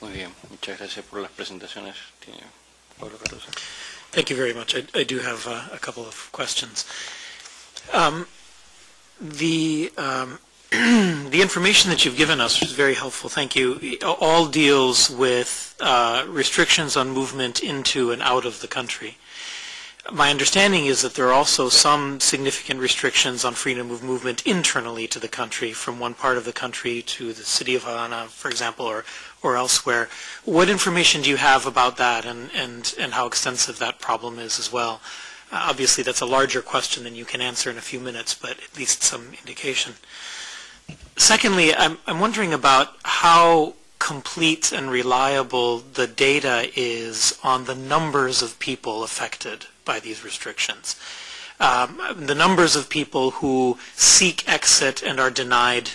Muy bien, muchas gracias por las presentaciones. Pablo Cardoso. Thank you very much. I do have a couple of questions. The information that you've given us is very helpful. Thank you. All deals with restrictions on movement into and out of the country. My understanding is that there are also some significant restrictions on freedom of movement internally to the country, from one part of the country to the city of Havana, for example, or elsewhere. What information do you have about that, and how extensive that problem is as well? Obviously, that's a larger question than you can answer in a few minutes, but at least some indication. Secondly, I'm wondering about how complete and reliable the data is on the numbers of people affected by these restrictions. The numbers of people who seek exit and are denied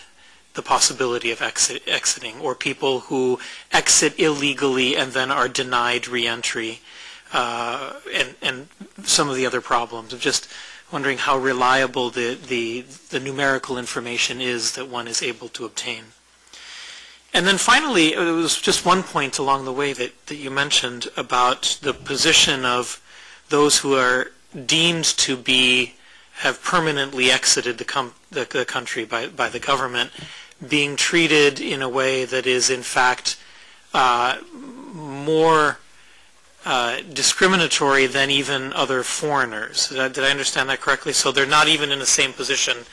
the possibility of exiting, or people who exit illegally and then are denied re-entry, and some of the other problems. I'm just wondering how reliable the numerical information is that one is able to obtain. And then finally, there was just one point along the way that you mentioned about the position of those who are deemed to have permanently exited the country by the government being treated in a way that is in fact more discriminatory than even other foreigners. Did I understand that correctly? So they're not even in the same position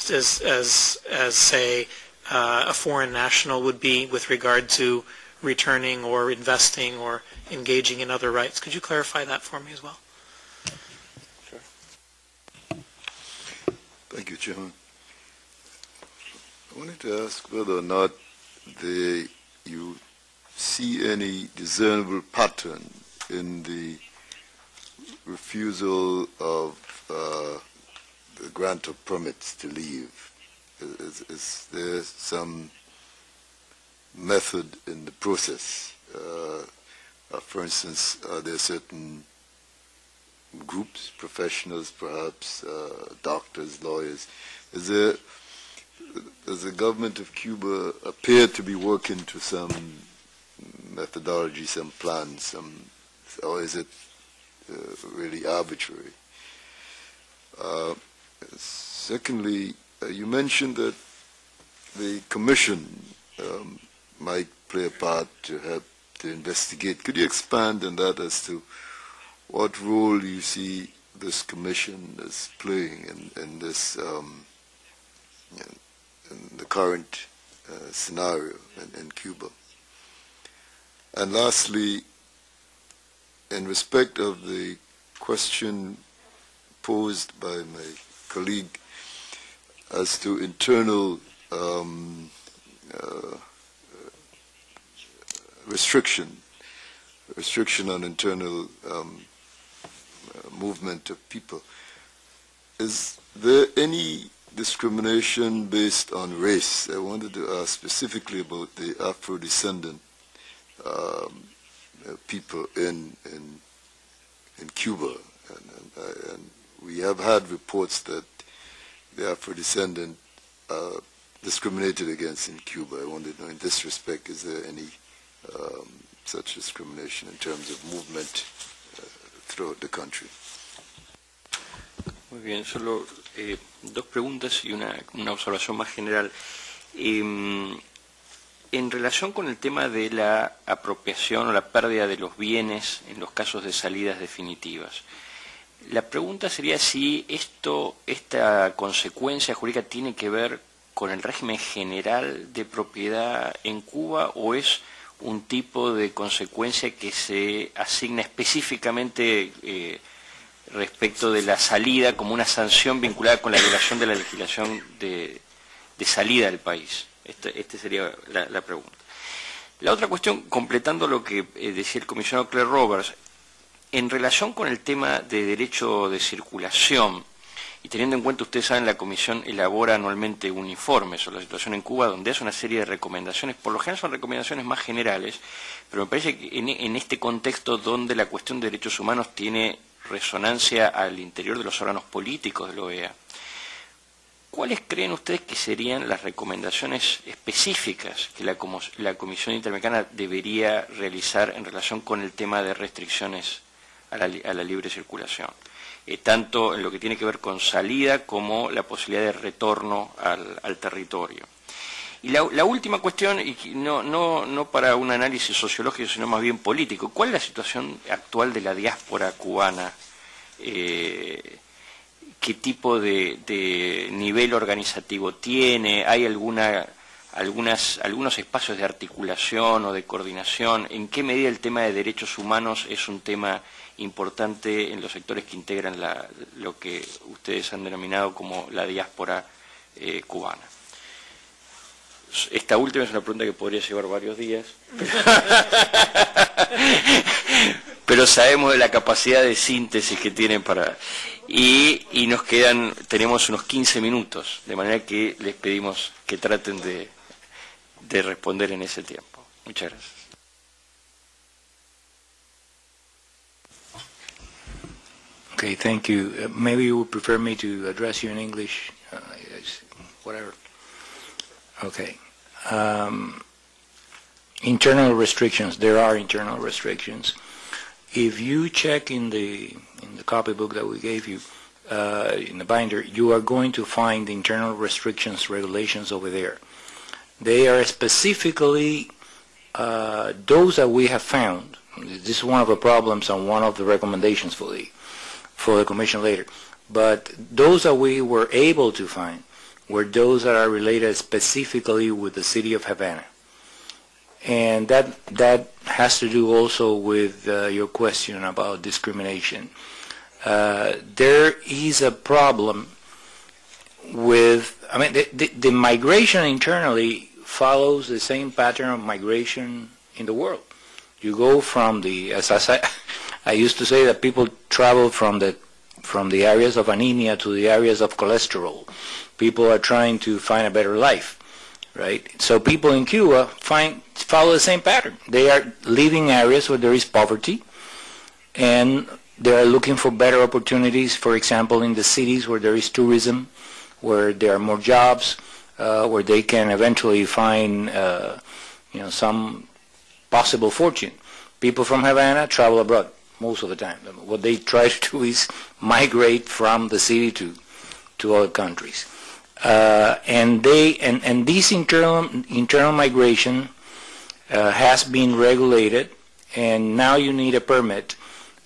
as say, a foreign national would be with regard to returning or investing or engaging in other rights. Could you clarify that for me as well? Sure. Thank you, Chairman. I wanted to ask whether or not you see any discernible pattern in the refusal of the grant of permits to leave. Is there some method in the process? For instance, are there certain groups, professionals perhaps, doctors, lawyers? Does the government of Cuba appear to be working to some methodology, some plan, or is it really arbitrary? Secondly, you mentioned that the commission might play a part to help to investigate. Could you expand on that as to what role you see this commission as playing in this in the current scenario in Cuba? And lastly, in respect of the question posed by my colleague as to internal restriction on internal movement of people, is there any discrimination based on race? I wanted to ask specifically about the Afro-descendant people in Cuba, and we have had reports that the Afro-descendant are discriminated against in Cuba. I wanted to know, in this respect, is there any such discrimination in terms of movement throughout the country? Muy bien, solo dos preguntas y una observación más general. En relación con el tema de la apropiación o la pérdida de los bienes en los casos de salidas definitivas, la pregunta sería si esta consecuencia jurídica tiene que ver con el régimen general de propiedad en Cuba, o es un tipo de consecuencia que se asigna específicamente respecto de la salida como una sanción vinculada con la violación de la legislación de salida del país. Esta sería la pregunta. La otra cuestión, completando lo que decía el comisionado Claire Roberts, en relación con el tema de derecho de circulación, y teniendo en cuenta, ustedes saben, la Comisión elabora anualmente un informe sobre la situación en Cuba, donde hace una serie de recomendaciones. Por lo general son recomendaciones más generales, pero me parece que en este contexto donde la cuestión de derechos humanos tiene resonancia al interior de los órganos políticos de la OEA, ¿cuáles creen ustedes que serían las recomendaciones específicas que la Comisión Interamericana debería realizar en relación con el tema de restricciones a la libre circulación? Tanto en lo que tiene que ver con salida como la posibilidad de retorno al territorio. Y la última cuestión, y no para un análisis sociológico, sino más bien político, ¿cuál es la situación actual de la diáspora cubana? ¿Qué tipo de nivel organizativo tiene? ¿Hay algunos espacios de articulación o de coordinación? ¿En qué medida el tema de derechos humanos es un tema importante en los sectores que integran lo que ustedes han denominado como la diáspora cubana? Esta última es una pregunta que podría llevar varios días, pero sabemos de la capacidad de síntesis que tienen y tenemos unos 15 minutos, de manera que les pedimos que traten de responder en ese tiempo. Muchas gracias. Okay, thank you. Maybe you would prefer me to address you in English, whatever. Okay. Internal restrictions. There are internal restrictions. If you check in the copybook that we gave you, in the binder, you are going to find the internal restrictions regulations over there. They are specifically those that we have found. This is one of the problems and one of the recommendations for the Commission later. But those that we were able to find were those that are related specifically with the city of Havana. And that has to do also with your question about discrimination. There is a problem with, the migration internally follows the same pattern of migration in the world. You go from I used to say that people travel from the areas of anemia to the areas of cholesterol. People are trying to find a better life, right? So people in Cuba follow the same pattern. They are leaving areas where there is poverty, and they are looking for better opportunities, for example, in the cities where there is tourism, where there are more jobs, where they can eventually find some possible fortune. People from Havana travel abroad most of the time. What they try to do is migrate from the city to other countries. And this internal migration has been regulated, and now you need a permit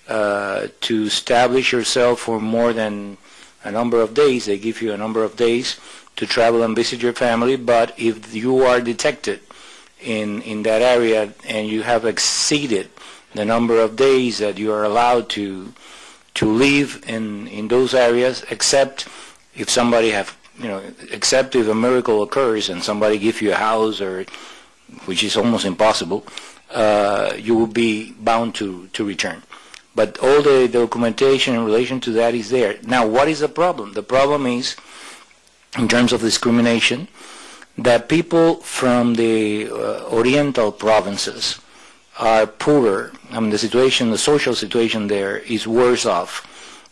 to establish yourself for more than a number of days. They give you a number of days to travel and visit your family, but if you are detected in that area and you have exceeded the number of days that you are allowed to live in those areas, except if except if a miracle occurs and somebody gives you a house, which is almost impossible, you will be bound to return. But all the documentation in relation to that is there. Now, what is the problem? The problem is, in terms of discrimination, that people from the oriental provinces are poorer. The social situation there is worse off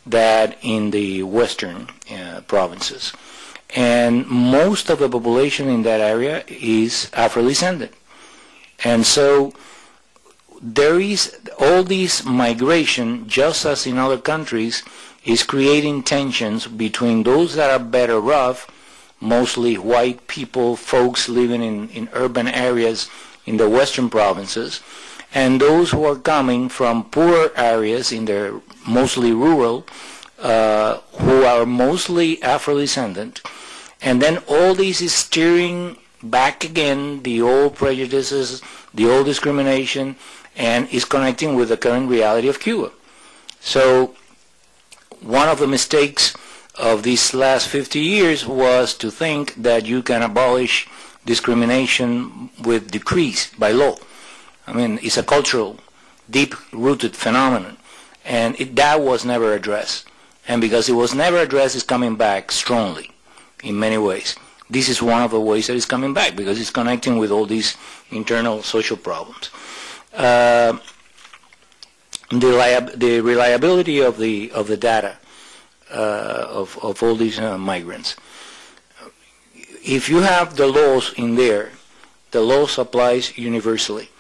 than in the western provinces. And most of the population in that area is Afro-descendant. And so there is all this migration, just as in other countries, is creating tensions between those that are better off, mostly white people, folks living in urban areas in the western provinces, and those who are coming from poor areas in the mostly rural, who are mostly Afro-descendant. And then all this is steering back again the old prejudices, the old discrimination, and is connecting with the current reality of Cuba. So one of the mistakes of these last 50 years was to think that you can abolish discrimination with decrees by law. It's a cultural, deep-rooted phenomenon, and that was never addressed. And because it was never addressed, it's coming back strongly in many ways. This is one of the ways that it's coming back, because it's connecting with all these internal social problems. The reliability of the data of all these migrants. if you have the laws in there, the laws applies universally.